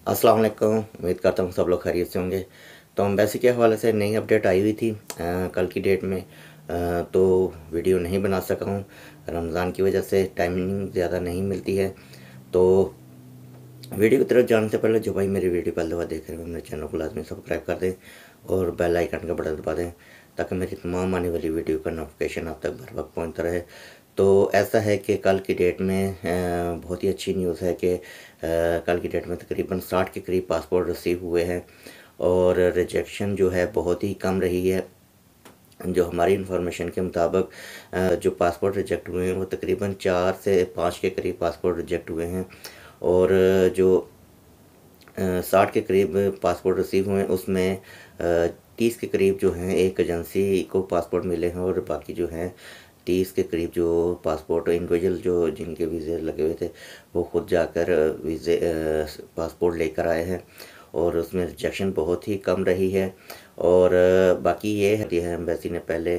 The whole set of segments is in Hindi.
अस्सलाम वालेकुम। उम्मीद करता हूँ सब लोग खैरियत से होंगे। तो एम्बेसी के हवाले से नई अपडेट आई हुई थी कल की डेट में। तो वीडियो नहीं बना सका हूँ, रमज़ान की वजह से टाइमिंग ज़्यादा नहीं मिलती है। तो वीडियो की तरफ जाने से पहले जो भाई मेरी वीडियो पहली दफ़ा देख रहे हो मेरे चैनल को लाजमी सब्सक्राइब कर दें और बेल आइकन का बटन दबा दें ताकि मेरी तमाम आने वाली वीडियो का नोटिफिकेशन आप तक बर वक्त पहुँचता रहे। तो ऐसा है कि कल की डेट में बहुत ही अच्छी न्यूज़ है कि कल की डेट में तकरीबन 60 के करीब पासपोर्ट रिसीव हुए हैं और रिजेक्शन जो है बहुत ही कम रही है। जो हमारी इंफॉर्मेशन के मुताबिक जो पासपोर्ट रिजेक्ट हुए हैं वो तकरीबन 4 से 5 के करीब पासपोर्ट रिजेक्ट हुए हैं और जो 60 के करीब पासपोर्ट रिसीव हुए हैं उसमें 30 के करीब जो हैं एक एजेंसी को पासपोर्ट मिले हैं और बाकी जो हैं 30 के करीब जो पासपोर्ट इंडिविजुअल जो जिनके वीज़े लगे हुए थे वो खुद जाकर वीज़े पासपोर्ट लेकर आए हैं और उसमें रिजेक्शन बहुत ही कम रही है। और बाकी ये है एम्बेसी ने पहले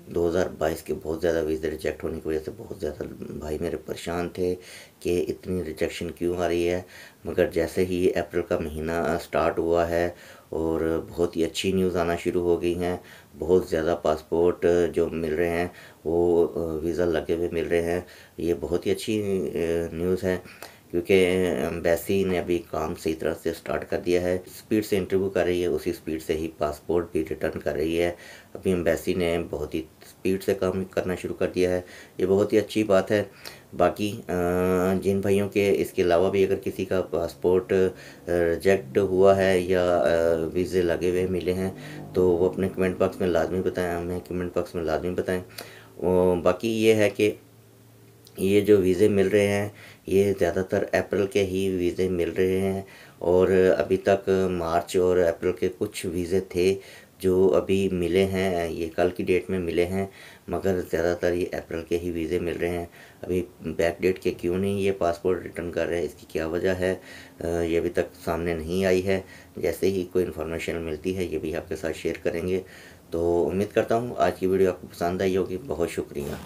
2022 के बहुत ज़्यादा वीज़े रिजेक्ट होने की वजह से बहुत ज़्यादा भाई मेरे परेशान थे कि इतनी रिजेक्शन क्यों आ रही है। मगर जैसे ही अप्रैल का महीना स्टार्ट हुआ है और बहुत ही अच्छी न्यूज़ आना शुरू हो गई हैं, बहुत ज़्यादा पासपोर्ट जो मिल रहे हैं वो वीज़ा लगे हुए मिल रहे हैं। ये बहुत ही अच्छी न्यूज़ है क्योंकि एम्बेसी ने अभी काम सही तरह से स्टार्ट कर दिया है। स्पीड से इंटरव्यू कर रही है, उसी स्पीड से ही पासपोर्ट भी रिटर्न कर रही है। अभी एम्बेसी ने बहुत ही स्पीड से काम करना शुरू कर दिया है, ये बहुत ही अच्छी बात है। बाकी जिन भाइयों के इसके अलावा भी अगर किसी का पासपोर्ट रिजेक्ट हुआ है या वीज़े लगे हुए मिले हैं तो वो अपने कमेंट बॉक्स में लाजमी बताएं, हमें कमेंट बॉक्स में लाजमी बताएं। बाकी ये है कि ये जो वीज़े मिल रहे हैं ये ज़्यादातर अप्रैल के ही वीज़े मिल रहे हैं और अभी तक मार्च और अप्रैल के कुछ वीज़े थे जो अभी मिले हैं, ये कल की डेट में मिले हैं। मगर ज़्यादातर ये अप्रैल के ही वीज़े मिल रहे हैं। अभी बैक डेट के क्यों नहीं ये पासपोर्ट रिटर्न कर रहे हैं, इसकी क्या वजह है ये अभी तक सामने नहीं आई है। जैसे ही कोई इन्फॉर्मेशन मिलती है ये भी आपके साथ शेयर करेंगे। तो उम्मीद करता हूँ आज की वीडियो आपको पसंद आई होगी। बहुत शुक्रिया।